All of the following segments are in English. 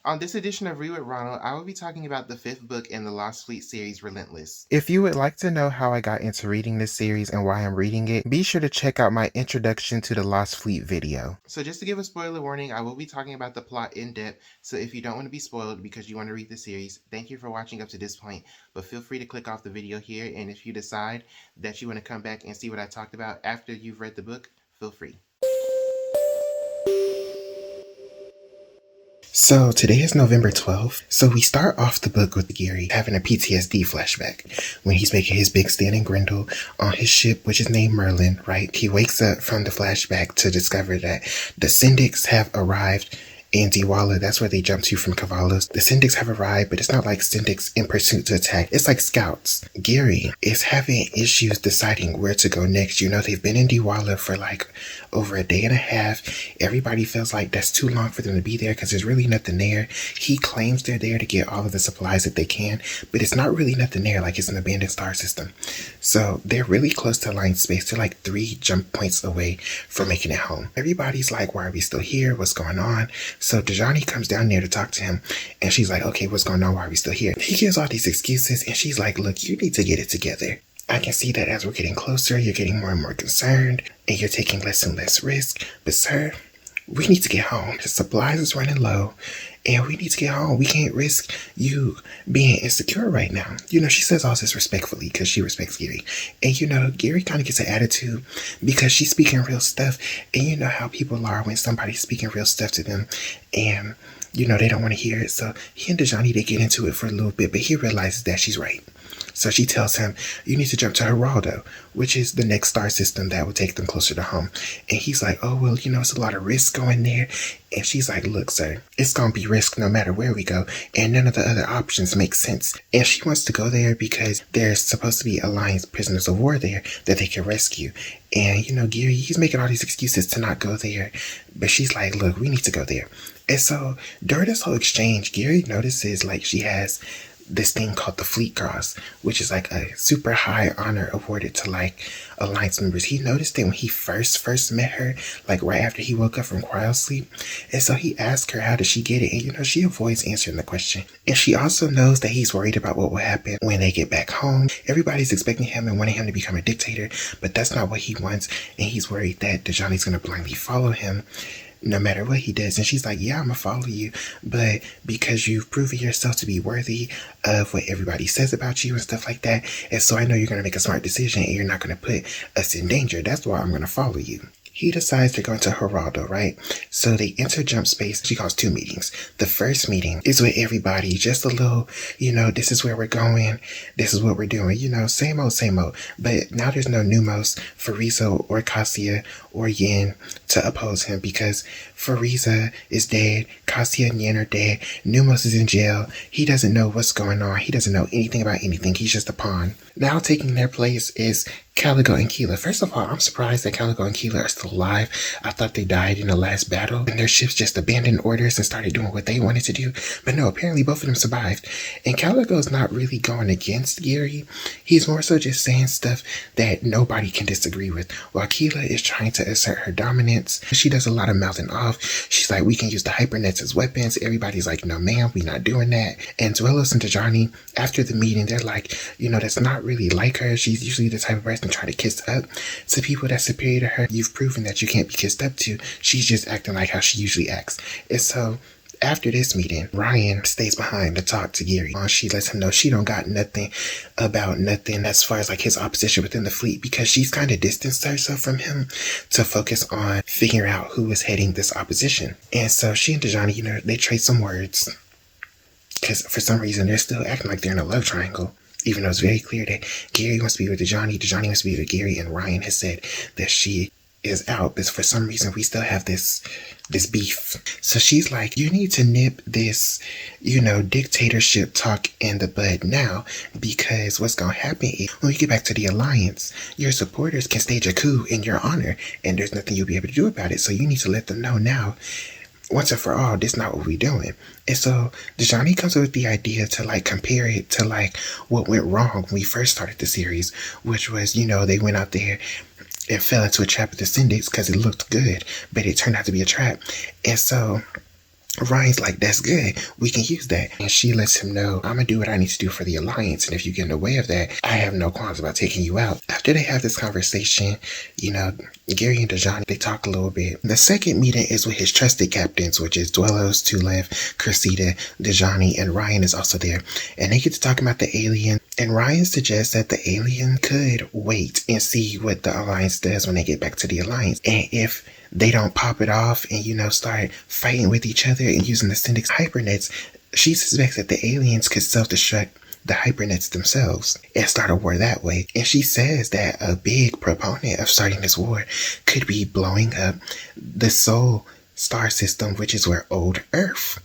On this edition of Read with Ronald, I will be talking about the fifth book in the Lost Fleet series, Relentless. If you would like to know how I got into reading this series and why I'm reading it, be sure to check out my Introduction to the Lost Fleet video. So just to give a spoiler warning, I will be talking about the plot in depth, so if you don't want to be spoiled because you want to read the series, thank you for watching up to this point, but feel free to click off the video here, and if you decide that you want to come back and see what I talked about after you've read the book, feel free. So today is November 12th. So we start off the book with Gary having a PTSD flashback when he's making his big stand in Grendel on his ship, which is named Merlin, right? He wakes up from the flashback to discover that the Syndics have arrived in Diwala. That's where they jump to from Kavalos. The Syndics have arrived, but it's not like Syndics in pursuit to attack. It's like scouts. Gary is having issues deciding where to go next. You know, they've been in Diwala for like over a day and a half. Everybody feels like that's too long for them to be there because there's really nothing there. He claims they're there to get all of the supplies that they can, but it's not really nothing there, like it's an abandoned star system. So they're really close to line space. They're like 3 jump points away from making it home. Everybody's like, why are we still here? What's going on? So Dejani comes down there to talk to him, and she's like, okay, what's going on? Why are we still here? He gives all these excuses, and she's like, look, you need to get it together. I can see that as we're getting closer, you're getting more and more concerned, and you're taking less and less risk. But sir, we need to get home. The supplies is running low, and we need to get home. We can't risk you being insecure right now. You know, she says all this respectfully because she respects Gary. And, you know, Gary kind of gets an attitude because she's speaking real stuff. And you know how people are when somebody's speaking real stuff to them and, you know, they don't want to hear it. So he and Dejani, they get into it for a little bit, but he realizes that she's right. So she tells him, you need to jump to Geraldo, which is the next star system that will take them closer to home. And he's like, oh, well, you know, it's a lot of risk going there. And she's like, look, sir, it's going to be risk no matter where we go. And none of the other options make sense. And she wants to go there because there's supposed to be Alliance prisoners of war there that they can rescue. And, you know, Gary, he's making all these excuses to not go there. But she's like, look, we need to go there. And so during this whole exchange, Gary notices like she has this thing called the Fleet Cross, which is like a super high honor awarded to like Alliance members. He noticed it when he first met her, like right after he woke up from cryo sleep. And so he asked her, how did she get it? And you know, she avoids answering the question. And she also knows that he's worried about what will happen when they get back home. Everybody's expecting him and wanting him to become a dictator, but that's not what he wants. And he's worried that Dejani's going to blindly follow him no matter what he does. And she's like, yeah, I'm gonna follow you, but because you've proven yourself to be worthy of what everybody says about you and stuff like that, and so I know you're gonna make a smart decision and you're not gonna put us in danger, that's why I'm gonna follow you. He decides to go into Geraldo, right? So they enter jump space. She calls 2 meetings. The first meeting is with everybody, just a little, you know, this is where we're going, this is what we're doing, you know, same old, same old. But now there's no Numos, Farizo, or Cassia, or Yin to oppose him because Fariza is dead, Cassia and Yin are dead, Numos is in jail, he doesn't know what's going on, he doesn't know anything about anything, he's just a pawn. Now taking their place is Caligo and Keela. First of all, I'm surprised that Caligo and Keela are still alive. I thought they died in the last battle and their ships just abandoned orders and started doing what they wanted to do. But no, apparently both of them survived. And Caligo's not really going against Gary. He's more so just saying stuff that nobody can disagree with. While Keela is trying to assert her dominance, she does a lot of mouthing off. She's like, we can use the hypernets as weapons. Everybody's like, no ma'am, we're not doing that. And Dwellos and Dejani, after the meeting, they're like, you know, that's not really like her. She's usually the type of person try to kiss up to people that's superior to her. You've proven that you can't be kissed up to. She's just acting like how she usually acts. And so after this meeting, Ryan stays behind to talk to Gary. She lets him know she don't got nothing about nothing as far as like his opposition within the fleet because she's kind of distanced herself from him to focus on figuring out who is heading this opposition. And so she and Dejani, you know, they trade some words because for some reason they're still acting like they're in a love triangle. Even though it's very clear that Gary wants to be with Dejani wants to be with Gary, and Ryan has said that she is out, but for some reason we still have this beef. So she's like, you need to nip this, you know, dictatorship talk in the bud now, because what's gonna happen is when we get back to the Alliance, your supporters can stage a coup in your honor, and there's nothing you'll be able to do about it. So you need to let them know now, once and for all, this is not what we're doing. And so Dejani comes up with the idea to like compare it to like what went wrong when we first started the series, which was, you know, they went out there and fell into a trap with the Syndics because it looked good, but it turned out to be a trap. And so Ryan's like, that's good. We can use that. And she lets him know, I'm going to do what I need to do for the Alliance. And if you get in the way of that, I have no qualms about taking you out. After they have this conversation, Gary and Dejani, they talk a little bit. The second meeting is with his trusted captains, which is Dwellos, Tulev, Cressida, Dejani, and Ryan is also there. And they get to talking about the alien. And Ryan suggests that the alien could wait and see what the Alliance does when they get back to the Alliance. And if they don't pop it off and, start fighting with each other and using the Syndic's hypernets, she suspects that the aliens could self-destruct the hypernets themselves and start a war that way. And she says that a big proponent of starting this war could be blowing up the Sol star system, which is where old Earth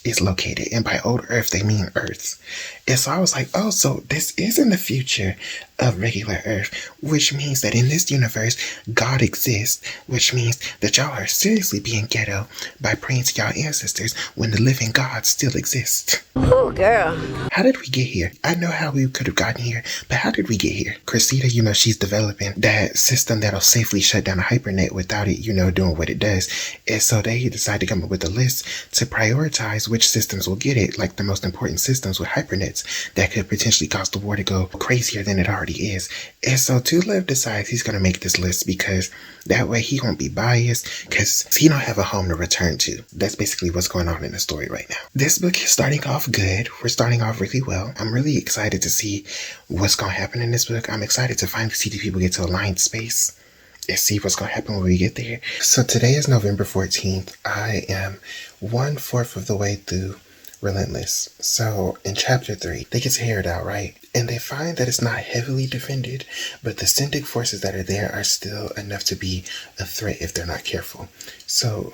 is located. And by old Earth, they mean Earth. And so I was like, oh, so this is in the future of regular Earth, which means that in this universe, God exists, which means that y'all are seriously being ghetto by praying to y'all ancestors when the living God still exists. Oh, girl. How did we get here? I know how we could have gotten here, but how did we get here? Cressida, she's developing that system that'll safely shut down a hypernet without it, doing what it does. And so they decide to come up with a list to prioritize which systems will get it, like the most important systems with hypernets that could potentially cause the war to go crazier than it already is. And so Tulev decides he's going to make this list because that way he won't be biased because he don't have a home to return to. That's basically what's going on in the story right now. This book is starting off good. We're starting off really well. I'm really excited to see what's going to happen in this book. I'm excited to finally see the people get to Alliance space and see what's going to happen when we get there. So today is November 14th. I am 1/4 of the way through Relentless. So in chapter 3, they get to hear it out, right? And they find that it's not heavily defended, but the Syndic forces that are there are still enough to be a threat if they're not careful. So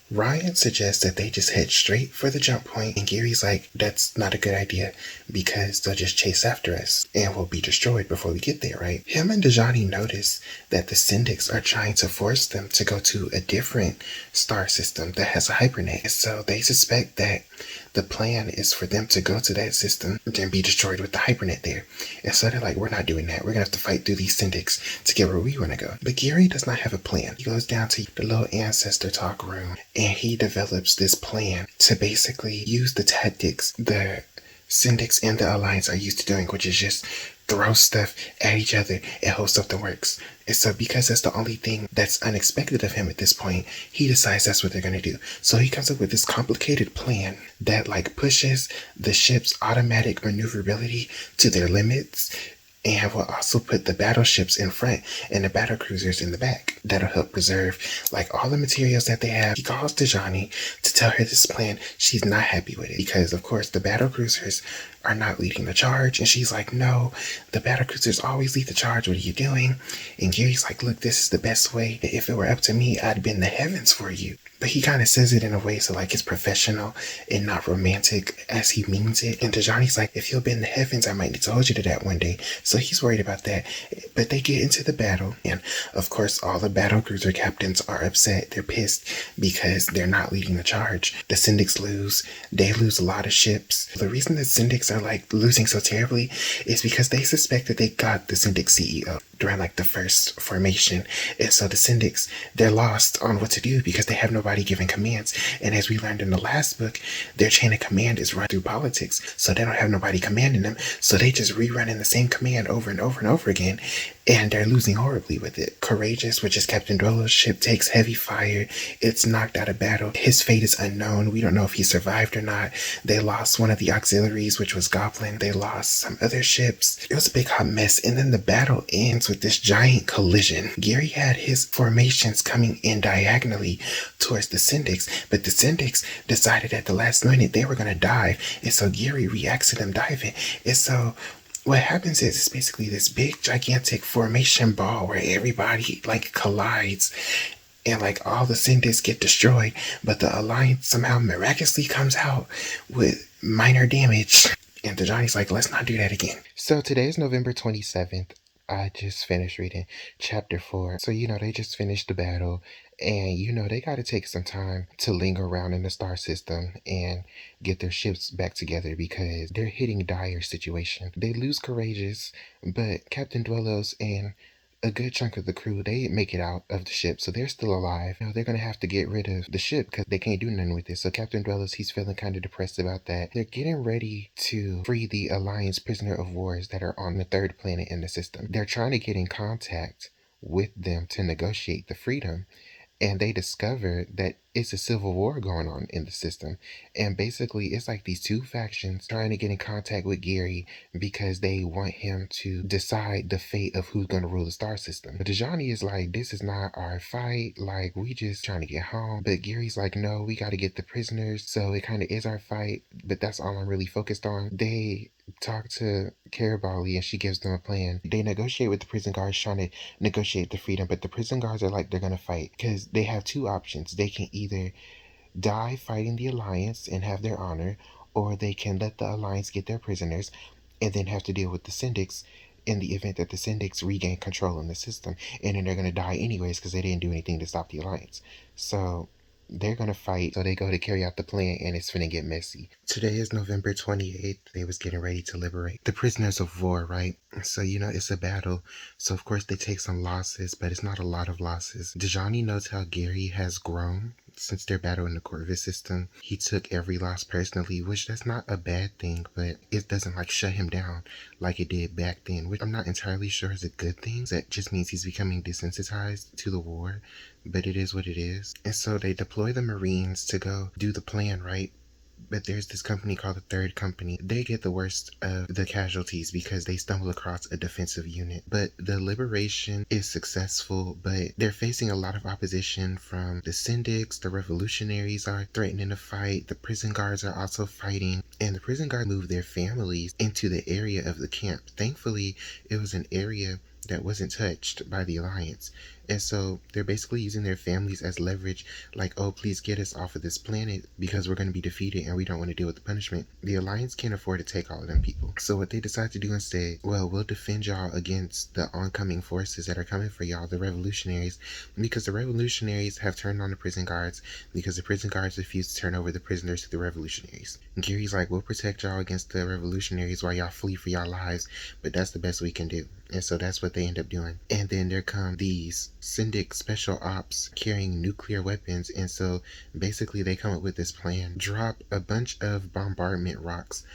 Ryan suggests that they just head straight for the jump point, and Gary's like, that's not a good idea because they'll just chase after us and we'll be destroyed before we get there, right? Him and Dejani notice that the Syndics are trying to force them to go to a different star system that has a hypernet. So they suspect that the plan is for them to go to that system and be destroyed with the hypernet there. And so they're like, we're not doing that. We're going to have to fight through these Syndics to get where we want to go. But Gary does not have a plan. He goes down to the little ancestor talk room and he develops this plan to basically use the tactics the Syndics and the Alliance are used to doing, which is just throw stuff at each other and hope something works. And so because that's the only thing that's unexpected of him at this point, he decides that's what they're going to do. So he comes up with this complicated plan that pushes the ship's automatic maneuverability to their limits and will also put the battleships in front and the battle cruisers in the back. That'll help preserve all the materials that they have. He calls Dejani to tell her this plan. She's not happy with it because of course the battle cruisers are not leading the charge. And she's like, no, the battle cruisers always lead the charge. What are you doing? And Gary's like, look, this is the best way. If it were up to me, I'd bend the heavens for you. But he kind of says it in a way so it's professional and not romantic as he means it. And Dejani's like, if you'll bend the heavens, I might need to hold you to that one day. So he's worried about that. But they get into the battle. And of course, all the battle cruiser captains are upset. They're pissed because they're not leading the charge. The Syndics lose. They lose a lot of ships. The reason the Syndics are losing so terribly is because they suspect that they got the Syndic CEO during the first formation. And so the Syndics, they're lost on what to do because they have nobody giving commands. And as we learned in the last book, their chain of command is run through politics. So they don't have nobody commanding them. So they just rerunning the same command over and over and over again. And they're losing horribly with it. Courageous, which is Captain Dwello's ship, takes heavy fire. It's knocked out of battle. His fate is unknown. We don't know if he survived or not. They lost one of the auxiliaries, which was Goblin. They lost some other ships. It was a big hot mess. And then the battle ends with this giant collision. Gary had his formations coming in diagonally towards the Syndics, but the Syndics decided at the last minute they were going to dive. And so Gary reacts to them diving. And so what happens is it's basically this big gigantic formation ball where everybody collides and all the Syndics get destroyed, but the Alliance somehow miraculously comes out with minor damage. And Dejani's like, let's not do that again. So today is November 27th. I just finished reading chapter 4. So, they just finished the battle and, they got to take some time to linger around in the star system and get their ships back together because they're hitting dire situation. They lose Courageous, but Captain Dwellos and a good chunk of the crew, they make it out of the ship, so they're still alive. They're gonna have to get rid of the ship because they can't do nothing with it. So Captain Dwellers, he's feeling kind of depressed about that. They're getting ready to free the Alliance prisoner of wars that are on the third planet in the system. They're trying to get in contact with them to negotiate the freedom, and they discover that it's a civil war going on in the system. And basically, it's like these two factions trying to get in contact with Gary because they want him to decide the fate of who's going to rule the star system. But Dejani is like, this is not our fight. Like, we just trying to get home. But Gary's like, no, we got to get the prisoners. So it kind of is our fight, but that's all I'm really focused on. They talk to Campbell and she gives them a plan. They negotiate with the prison guards trying to negotiate the freedom, but the prison guards are like, they're gonna fight because they have two options. They can either die fighting the Alliance and have their honor, or they can let the Alliance get their prisoners and then have to deal with the syndics in the event that the syndics regain control in the system, and then they're gonna die anyways because they didn't do anything to stop the Alliance. So they're gonna fight, so they go to carry out the plan, and it's finna get messy. Today is November 28th. They was getting ready to liberate the prisoners of war, right? So, it's a battle. So, of course, they take some losses, but it's not a lot of losses. Dejani knows how Gary has grown since their battle in the Corvus system. He took every loss personally, which that's not a bad thing, but it doesn't shut him down like it did back then, which I'm not entirely sure is a good thing. That just means he's becoming desensitized to the war, but it is what it is. And so they deploy the Marines to go do the plan, right? But there's this company called the Third Company. They get the worst of the casualties because they stumble across a defensive unit. But the liberation is successful, but they're facing a lot of opposition from the syndics. The revolutionaries are threatening to fight. The prison guards are also fighting. And the prison guards move their families into the area of the camp. Thankfully, it was an area that wasn't touched by the Alliance. And so they're basically using their families as leverage, like, oh, please get us off of this planet because we're going to be defeated and we don't want to deal with the punishment. The Alliance can't afford to take all of them people. So what they decide to do instead, well, we'll defend y'all against the oncoming forces that are coming for y'all, the revolutionaries, because the revolutionaries have turned on the prison guards because the prison guards refuse to turn over the prisoners to the revolutionaries. And Gary's like, we'll protect y'all against the revolutionaries while y'all flee for y'all lives, but that's the best we can do. And so that's what they end up doing. And then there come these syndic special ops carrying nuclear weapons. And so basically they come up with this plan. Drop a bunch of bombardment rocks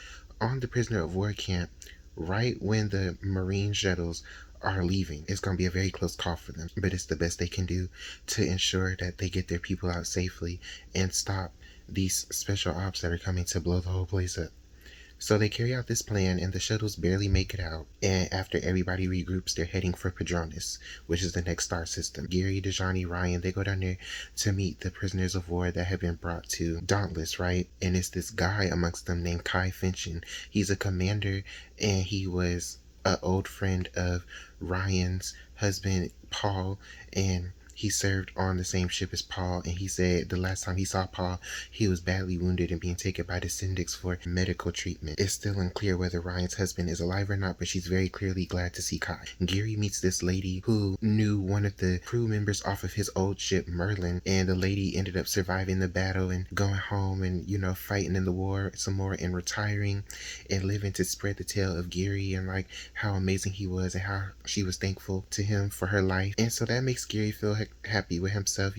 on the prisoner of war camp right when the Marine shuttles are leaving. It's going to be a very close call for them, but it's the best they can do to ensure that they get their people out safely and stop these special ops that are coming to blow the whole place up. So they carry out this plan, and the shuttles barely make it out. And after everybody regroups, they're heading for Padronis, which is the next star system. Gary, Dejani, Ryan, they go down there to meet the prisoners of war that have been brought to Dauntless, right? And it's this guy amongst them named Kai Finchin. He's a commander, and he was an old friend of Ryan's husband, Paul, and he served on the same ship as Paul, and he said the last time he saw Paul, he was badly wounded and being taken by the syndics for medical treatment. It's still unclear whether Ryan's husband is alive or not, but she's very clearly glad to see Kai. Gary meets this lady who knew one of the crew members off of his old ship, Merlin, and the lady ended up surviving the battle and going home and, fighting in the war some more and retiring and living to spread the tale of Gary and how amazing he was and how she was thankful to him for her life. And so that makes Gary feel happy with himself.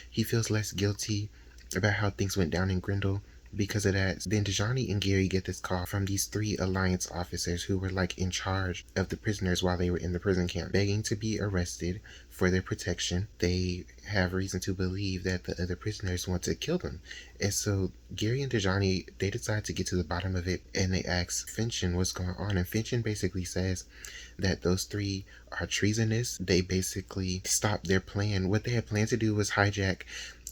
He feels less guilty about how things went down in Grendel because of that. Then Dejani and Gary get this call from these 3 Alliance officers who were in charge of the prisoners while they were in the prison camp, begging to be arrested for their protection. They have reason to believe that the other prisoners want to kill them. And so Gary and Dejani, they decide to get to the bottom of it, and they ask Finchin what's going on. And Finchin basically says that those 3 are treasonous. They basically stopped their plan. What they had planned to do was hijack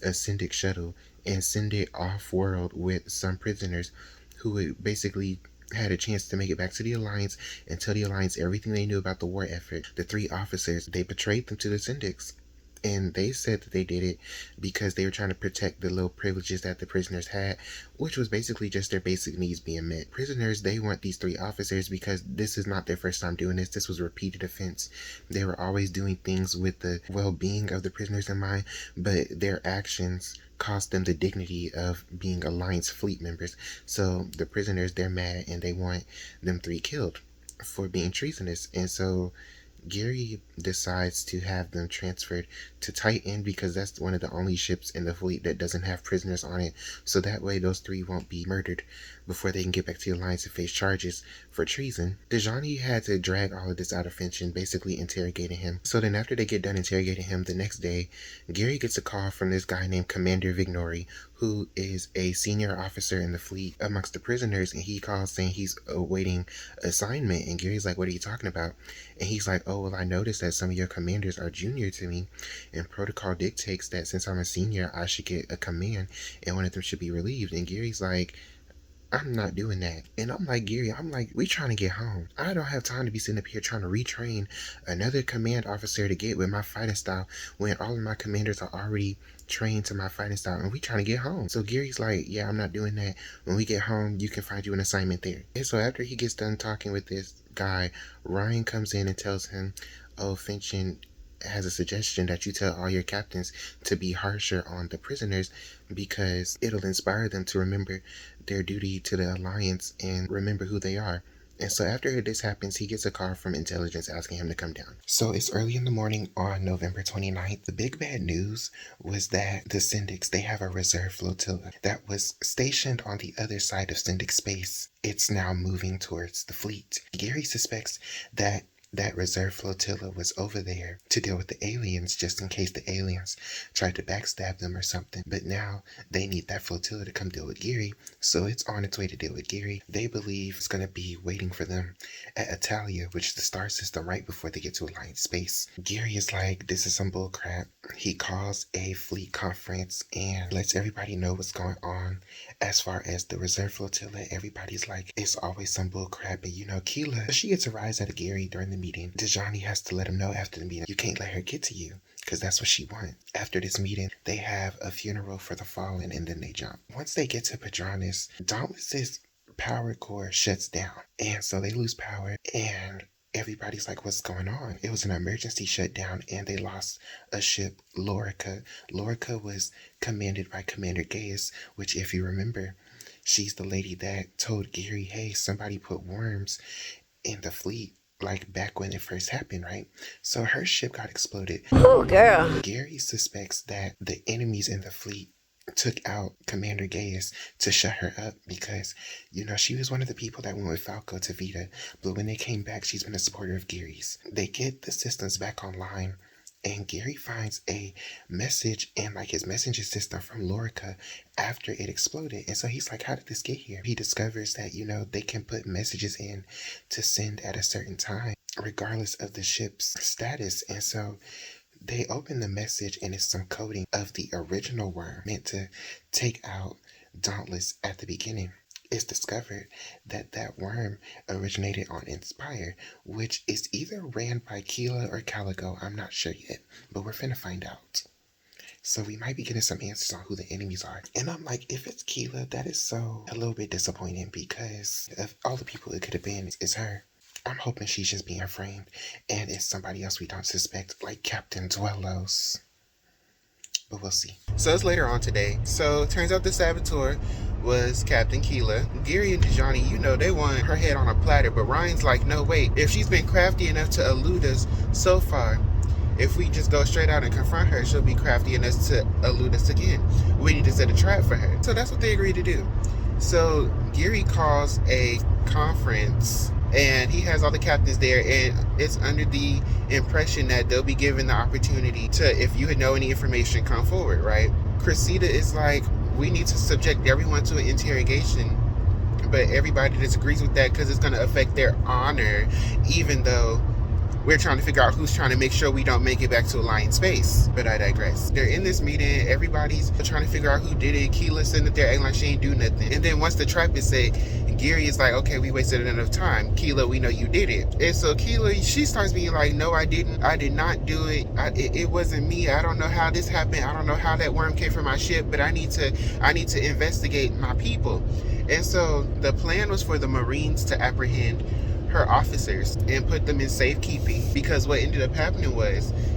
a syndic shuttle and send it off-world with some prisoners who would basically had a chance to make it back to the Alliance and tell the Alliance everything they knew about the war effort. The 3 officers, they betrayed them to the syndics. And they said that they did it because they were trying to protect the little privileges that the prisoners had, which was basically just their basic needs being met. Prisoners, they want these 3 officers because this is not their first time doing this. This was a repeated offense. They were always doing things with the well-being of the prisoners in mind, but their actions cost them the dignity of being Alliance fleet members. So the prisoners, they're mad and they want them 3 killed for being treasonous. And so Gary decides to have them transferred to Titan because that's one of the only ships in the fleet that doesn't have prisoners on it, so that way those three won't be murdered before they can get back to the Alliance and face charges for treason. Dejani had to drag all of this out of Finch and basically interrogating him. So then after they get done interrogating him the next day, Gary gets a call from this guy named Commander Vignori, who is a senior officer in the fleet amongst the prisoners, and he calls saying he's awaiting assignment. And Gary's like, what are you talking about? And he's like, oh, well, I noticed that some of your commanders are junior to me, and protocol dictates that since I'm a senior, I should get a command, and one of them should be relieved. And Gary's like, I'm not doing that. And I'm like, Gary, we trying to get home. I don't have time to be sitting up here trying to retrain another command officer to get with my fighting style when all of my commanders are already trained to my fighting style, and we trying to get home. So Gary's like, yeah, I'm not doing that. When we get home, you can find you an assignment there. And so after he gets done talking with this guy, Ryan comes in and tells him, oh, Finch has a suggestion that you tell all your captains to be harsher on the prisoners because it'll inspire them to remember their duty to the Alliance and remember who they are. And so after this happens, he gets a call from intelligence asking him to come down. So it's early in the morning on November 29th. The big bad news was that the Syndics, they have a reserve flotilla that was stationed on the other side of Syndic space. It's now moving towards the fleet. Gary suspects that reserve flotilla was over there to deal with the aliens just in case the aliens tried to backstab them or something. But now they need that flotilla to come deal with Gary, so it's on its way to deal with Gary. They believe it's going to be waiting for them at Italia, which is the star system, right before they get to Alliance space. Gary is like, this is some bull crap. He calls a fleet conference and lets everybody know what's going on. As far as the reserve flotilla, everybody's like, it's always some bull crap. And Keela, she gets a rise out of Gary during the meeting. Dejani has to let him know after the meeting, you can't let her get to you, because that's what she wants. After this meeting, they have a funeral for the fallen, and then they jump. Once they get to Padronis, Dauntless's power core shuts down, and so they lose power, and everybody's like, what's going on? It was an emergency shutdown, and they lost a ship, Lorica. Lorica was commanded by Commander Gaius, which, if you remember, she's the lady that told Gary, hey, somebody put worms in the fleet, like back when it first happened, right? So her ship got exploded. Oh, girl. Gary suspects that the enemies in the fleet took out Commander Gaius to shut her up because, she was one of the people that went with Falco to Vita, but when they came back, she's been a supporter of Gary's. They get the systems back online, and Gary finds a message in his messenger system from Lorica after it exploded. And so he's like, how did this get here? He discovers that, they can put messages in to send at a certain time, regardless of the ship's status. And so they open the message, and it's some coding of the original worm meant to take out Dauntless at the beginning. It's discovered that worm originated on Inspire, which is either ran by Keela or Calico. I'm not sure yet, but we're finna find out. So we might be getting some answers on who the enemies are. And I'm like, if it's Keela, that is so a little bit disappointing because of all the people it could have been, it's her. I'm hoping she's just being framed and it's somebody else we don't suspect, like Captain Dwellos. But we'll see. So it's later on today. So it turns out the saboteur was Captain Keela. Gary and Dejani, they want her head on a platter, but Ryan's like, no, wait. If she's been crafty enough to elude us so far, if we just go straight out and confront her, she'll be crafty enough to elude us again. We need to set a trap for her. So that's what they agreed to do. So Gary calls a conference, and he has all the captains there, and it's under the impression that they'll be given the opportunity to, if you know any information, come forward, right? Cressida is like, we need to subject everyone to an interrogation, but everybody disagrees with that because it's going to affect their honor, even though we're trying to figure out who's trying to make sure we don't make it back to Alliance space. But I digress. They're in this meeting. Everybody's trying to figure out who did it. Keela's sitting up there acting like she ain't do nothing. And then once the trap is set, Gary is like, okay, we wasted enough time. Keela, we know you did it. And so Keela, she starts being like, no, I didn't. I did not do it. It wasn't me. I don't know how this happened. I don't know how that worm came from my ship, but I need to investigate my people. And so the plan was for the Marines to apprehend her officers and put them in safekeeping, because what ended up happening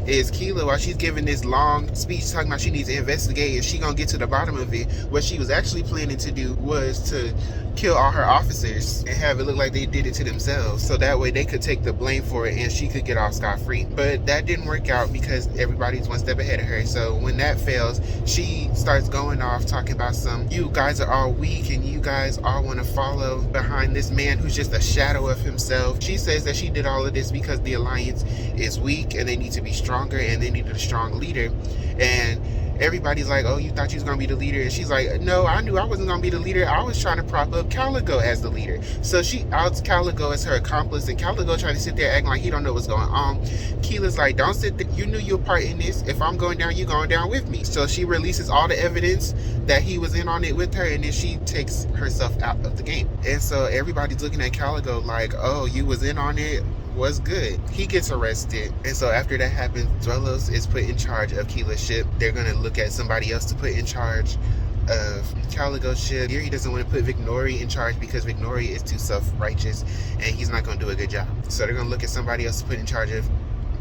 is Keela, while she's giving this long speech talking about she needs to investigate and she gonna get to the bottom of it, what she was actually planning to do was to kill all her officers and have it look like they did it to themselves, so that way they could take the blame for it and she could get off scot-free. But that didn't work out because everybody's one step ahead of her. So when that fails, she starts going off talking about you guys are all weak and you guys all want to follow behind this man who's just a shadow of himself. She says that she did all of this because the Alliance is weak and they need to be stronger and they needed a strong leader. And everybody's like, oh, you thought you was going to be the leader? And she's like, no, I knew I wasn't going to be the leader. I was trying to prop up Caligo as the leader. So she outs Caligo as her accomplice, and Caligo trying to sit there acting like he don't know what's going on. Keela's like, don't sit there. You knew your part in this. If I'm going down, you're going down with me. So she releases all the evidence that he was in on it with her, and then she takes herself out of the game. And so everybody's looking at Caligo like, oh, you was in on it? Was good. He gets arrested, and so after that happens, Dwellos is put in charge of Keela's ship. They're gonna look at somebody else to put in charge of Caligo's ship. Here he doesn't want to put Vignori in charge because Vignori is too self-righteous and he's not gonna do a good job. So they're gonna look at somebody else to put in charge of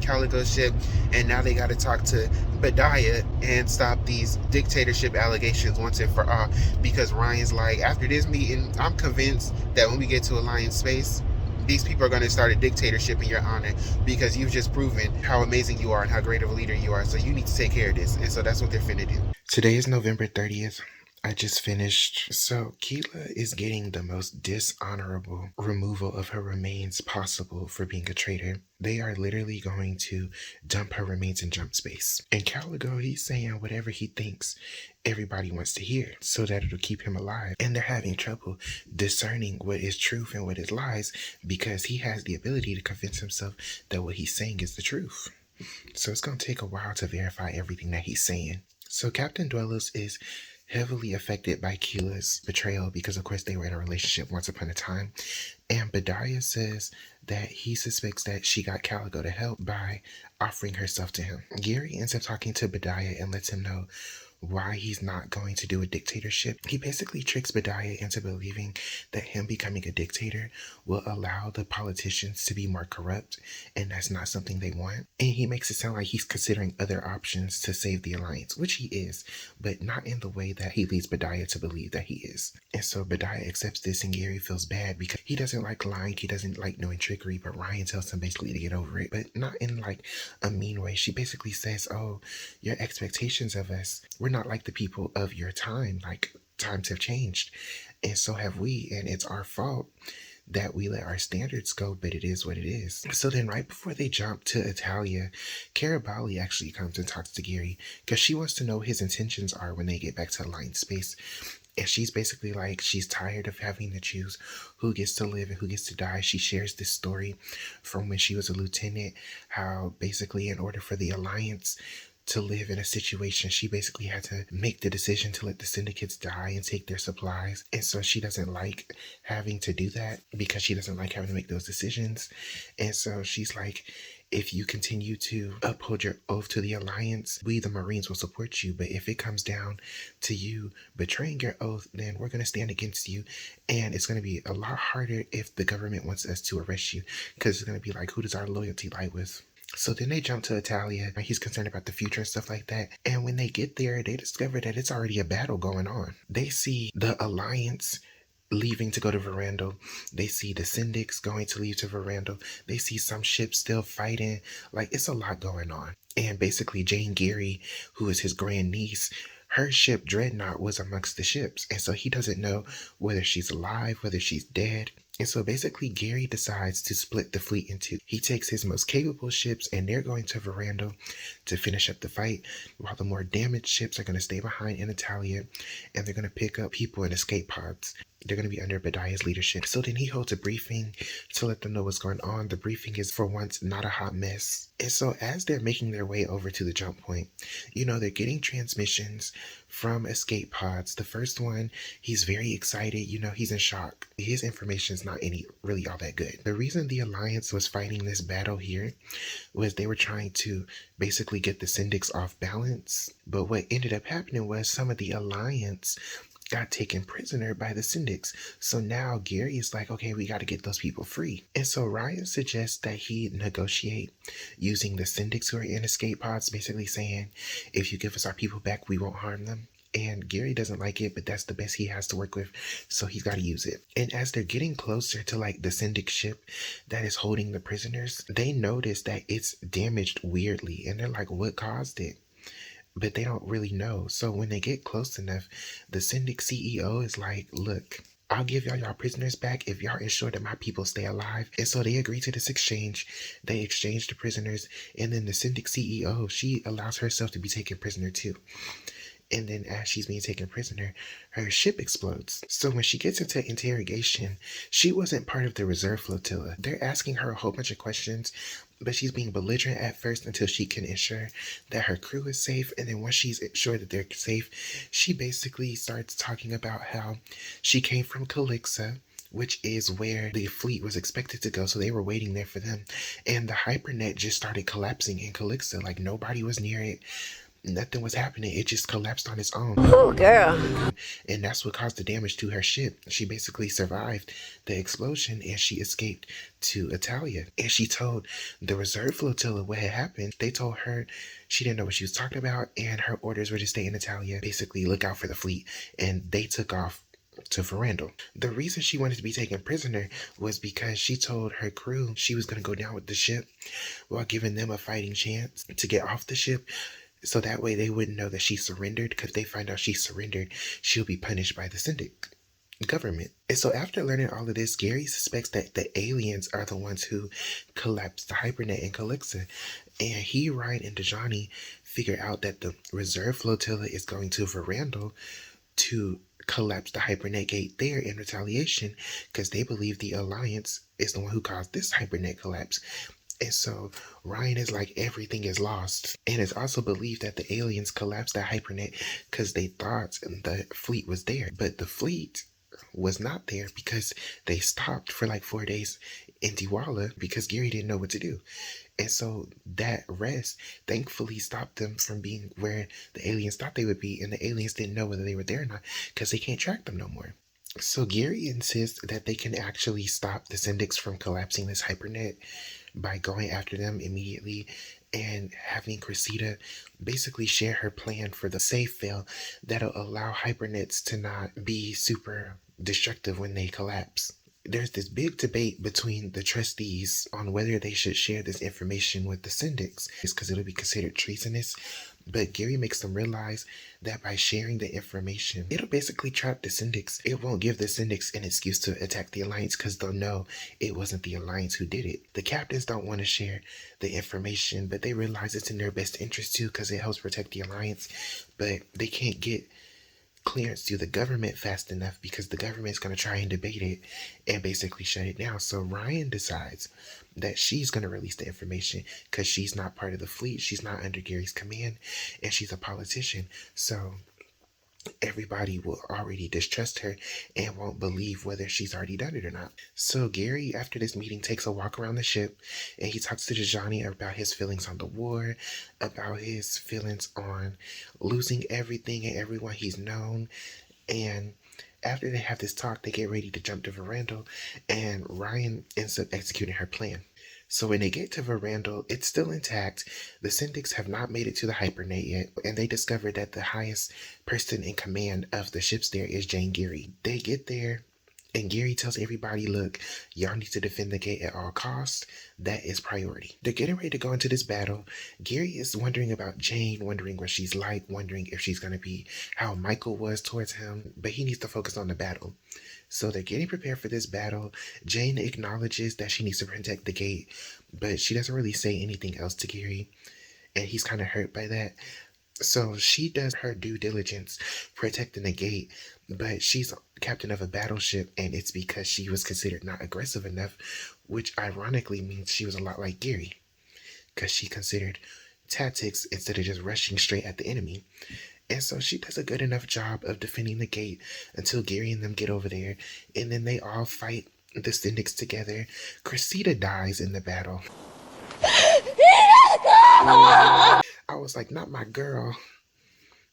Caligo's ship, and now they got to talk to Badiah and stop these dictatorship allegations once and for all, because Ryan's like, after this meeting, I'm convinced that when we get to Alliance space, these people are going to start a dictatorship in your honor, because you've just proven how amazing you are and how great of a leader you are. So you need to take care of this. And so that's what they're finna do. Today is November 30th. I just finished. So Keela is getting the most dishonorable removal of her remains possible for being a traitor. They are literally going to dump her remains in jump space. And Caligo, he's saying whatever he thinks everybody wants to hear so that it'll keep him alive. And they're having trouble discerning what is truth and what is lies, because he has the ability to convince himself that what he's saying is the truth. So it's going to take a while to verify everything that he's saying. So Captain Dwellos is heavily affected by Keela's betrayal because, of course, they were in a relationship once upon a time. And Badiah says that he suspects that she got Caligo to help by offering herself to him. Gary ends up talking to Badiah and lets him know why he's not going to do a dictatorship. He basically tricks Badiah into believing that him becoming a dictator will allow the politicians to be more corrupt, and that's not something they want. And he makes it sound like he's considering other options to save the Alliance, which he is, but not in the way that he leads Badiah to believe that he is. And so Badiah accepts this, and Gary feels bad because he doesn't like lying, he doesn't like doing trickery, but Ryan tells him basically to get over it, but not in like a mean way. She basically says, oh, your expectations of us, we're not like the people of your time. Like, times have changed, and so have we, and it's our fault that we let our standards go, but it is what it is. So then right before they jump to Italia, Carabali actually comes and talks to Gary because she wants to know his intentions are when they get back to Alliance space. And she's basically like, she's tired of having to choose who gets to live and who gets to die. She shares this story from when she was a lieutenant, how basically in order for the Alliance to live in a situation, she basically had to make the decision to let the syndicates die and take their supplies. And so she doesn't like having to do that because she doesn't like having to make those decisions. And so she's like, if you continue to uphold your oath to the Alliance, we, the Marines, will support you. But if it comes down to you betraying your oath, then we're going to stand against you. And it's going to be a lot harder if the government wants us to arrest you, because it's going to be like, who does our loyalty lie with? So then they jump to Italia. He's concerned about the future and stuff like that. And when they get there, they discover that it's already a battle going on. They see the Alliance leaving to go to Verandal. They see the Syndics going to leave to Verandal. They see some ships still fighting. Like, it's a lot going on. And basically Jane Geary, who is his grandniece, her ship Dreadnought was amongst the ships. And so he doesn't know whether she's alive, whether she's dead. And so basically Gary decides to split the fleet in two. He takes his most capable ships and they're going to Verandal to finish up the fight, while the more damaged ships are going to stay behind in Italia, and they're going to pick up people in escape pods. They're going to be under Badiah's leadership. So then he holds a briefing to let them know what's going on. The briefing is, for once, not a hot mess. And so as they're making their way over to the jump point, they're getting transmissions from escape pods. The first one, he's very excited. He's in shock. His information is not really all that good. The reason the Alliance was fighting this battle here was they were trying to basically get the Syndics off balance. But what ended up happening was some of the Alliance got taken prisoner by the syndics. So now Gary is like, okay, we got to get those people free. And so Ryan suggests that he negotiate using the syndics who are in escape pods, basically saying, if you give us our people back, we won't harm them. And Gary doesn't like it, but that's the best he has to work with, so he's got to use it. And as they're getting closer to like the syndic ship that is holding the prisoners, they notice that it's damaged weirdly, and they're like, what caused it? But they don't really know. So when they get close enough, the syndic CEO is like, look, I'll give y'all prisoners back if y'all ensure that my people stay alive. And so they agree to this exchange. They exchange the prisoners, and then the syndic CEO, she allows herself to be taken prisoner too. And then as she's being taken prisoner, her ship explodes. So when she gets into interrogation, she wasn't part of the reserve flotilla. They're asking her a whole bunch of questions, but she's being belligerent at first until she can ensure that her crew is safe. And then once she's sure that they're safe, she basically starts talking about how she came from Calixa, which is where the fleet was expected to go. So they were waiting there for them. And the hypernet just started collapsing in Calixa. Like nobody was near it. Nothing was happening. It just collapsed on its own. Oh, girl. And that's what caused the damage to her ship. She basically survived the explosion and she escaped to Italia. And she told the reserve flotilla what had happened. They told her she didn't know what she was talking about, and her orders were to stay in Italia, basically look out for the fleet. And they took off to Ferrandal. The reason she wanted to be taken prisoner was because she told her crew she was going to go down with the ship while giving them a fighting chance to get off the ship. So that way they wouldn't know that she surrendered, because if they find out she surrendered, she'll be punished by the syndic government. And so after learning all of this, Gary suspects that the aliens are the ones who collapsed the hypernet in Calixa. And he, Ryan, and Dejani figure out that the reserve flotilla is going to Verandal to collapse the hypernet gate there in retaliation, because they believe the Alliance is the one who caused this hypernet collapse. And so Ryan is like, everything is lost. And it's also believed that the aliens collapsed the hypernet because they thought the fleet was there. But the fleet was not there because they stopped for like 4 days in Diwala because Gary didn't know what to do. And so that rest thankfully stopped them from being where the aliens thought they would be. And the aliens didn't know whether they were there or not because they can't track them no more. So Gary insists that they can actually stop the syndics from collapsing this hypernet by going after them immediately and having Cressida basically share her plan for the safe fail that'll allow hypernets to not be super destructive when they collapse. There's this big debate between the trustees on whether they should share this information with the syndics, because it'll be considered treasonous. But Gary makes them realize that by sharing the information, it'll basically trap the syndics. It won't give the syndics an excuse to attack the Alliance because they'll know it wasn't the Alliance who did it. The captains don't want to share the information, but they realize it's in their best interest too because it helps protect the Alliance. But they can't get clearance to the government fast enough because the government's going to try and debate it and basically shut it down. So Ryan decides that she's going to release the information because she's not part of the fleet. She's not under Gary's command, and she's a politician. So everybody will already distrust her and won't believe whether she's already done it or not. So Gary, after this meeting, takes a walk around the ship and he talks to Dejani about his feelings on the war, about his feelings on losing everything and everyone he's known. And after they have this talk, they get ready to jump to Verandal, and Ryan ends up executing her plan. So when they get to Verandal, it's still intact. The syndics have not made it to the hypernet yet, and they discover that the highest person in command of the ships there is Jane Geary. They get there, and Gary tells everybody, look, y'all need to defend the gate at all costs. That is priority. They're getting ready to go into this battle. Gary is wondering about Jane, wondering what she's like, wondering if she's going to be how Michael was towards him, but he needs to focus on the battle. So they're getting prepared for this battle. Jane acknowledges that she needs to protect the gate, but she doesn't really say anything else to Gary, and he's kind of hurt by that. So she does her due diligence protecting the gate, but she's captain of a battleship, and it's because she was considered not aggressive enough, which ironically means she was a lot like Gary, because she considered tactics instead of just rushing straight at the enemy. And so she does a good enough job of defending the gate until Gary and them get over there, and then they all fight the syndics together. Cressida dies in the battle. I was like, not my girl.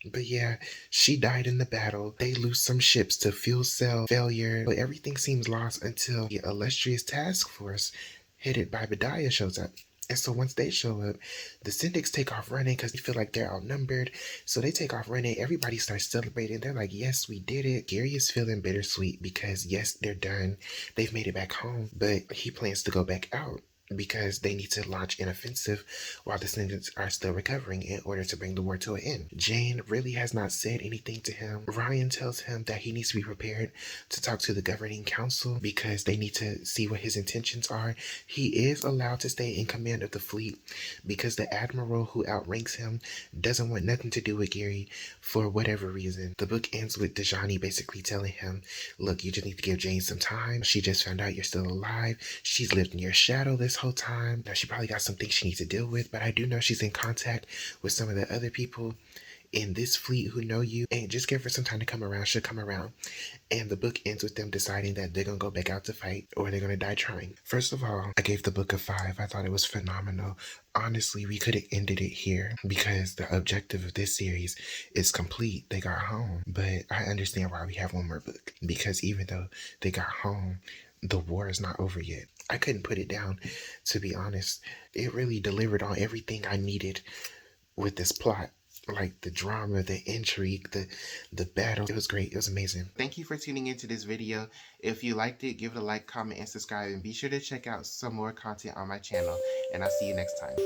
But yeah, she died in the battle. They lose some ships to fuel cell failure. But everything seems lost until the illustrious task force headed by Bediah shows up. And so once they show up, the syndics take off running because they feel like they're outnumbered. So they take off running. Everybody starts celebrating. They're like, yes, we did it. Gary is feeling bittersweet because, yes, they're done. They've made it back home. But he plans to go back out because they need to launch an offensive while the descendants are still recovering in order to bring the war to an end. Jane really has not said anything to him. Ryan tells him that he needs to be prepared to talk to the governing council because they need to see what his intentions are. He is allowed to stay in command of the fleet because the admiral who outranks him doesn't want nothing to do with Gary for whatever reason. The book ends with Dejani basically telling him, look, you just need to give Jane some time. She just found out you're still alive. She's lived in your shadow this whole time. Now she probably got some things she needs to deal with, but I do know she's in contact with some of the other people in this fleet who know you, and just give her some time to come around. She'll come around. And the book ends with them deciding that they're gonna go back out to fight or they're gonna die trying. First of all, I gave the book a 5. I thought it was phenomenal. Honestly, we could have ended it here because the objective of this series is complete. They got home. But I understand why we have one more book, because even though they got home, the war is not over yet. I couldn't put it down, to be honest. It really delivered on everything I needed with this plot. Like the drama, the intrigue, the battle. It was great. It was amazing. Thank you for tuning into this video. If you liked it, give it a like, comment, and subscribe. And be sure to check out some more content on my channel. And I'll see you next time.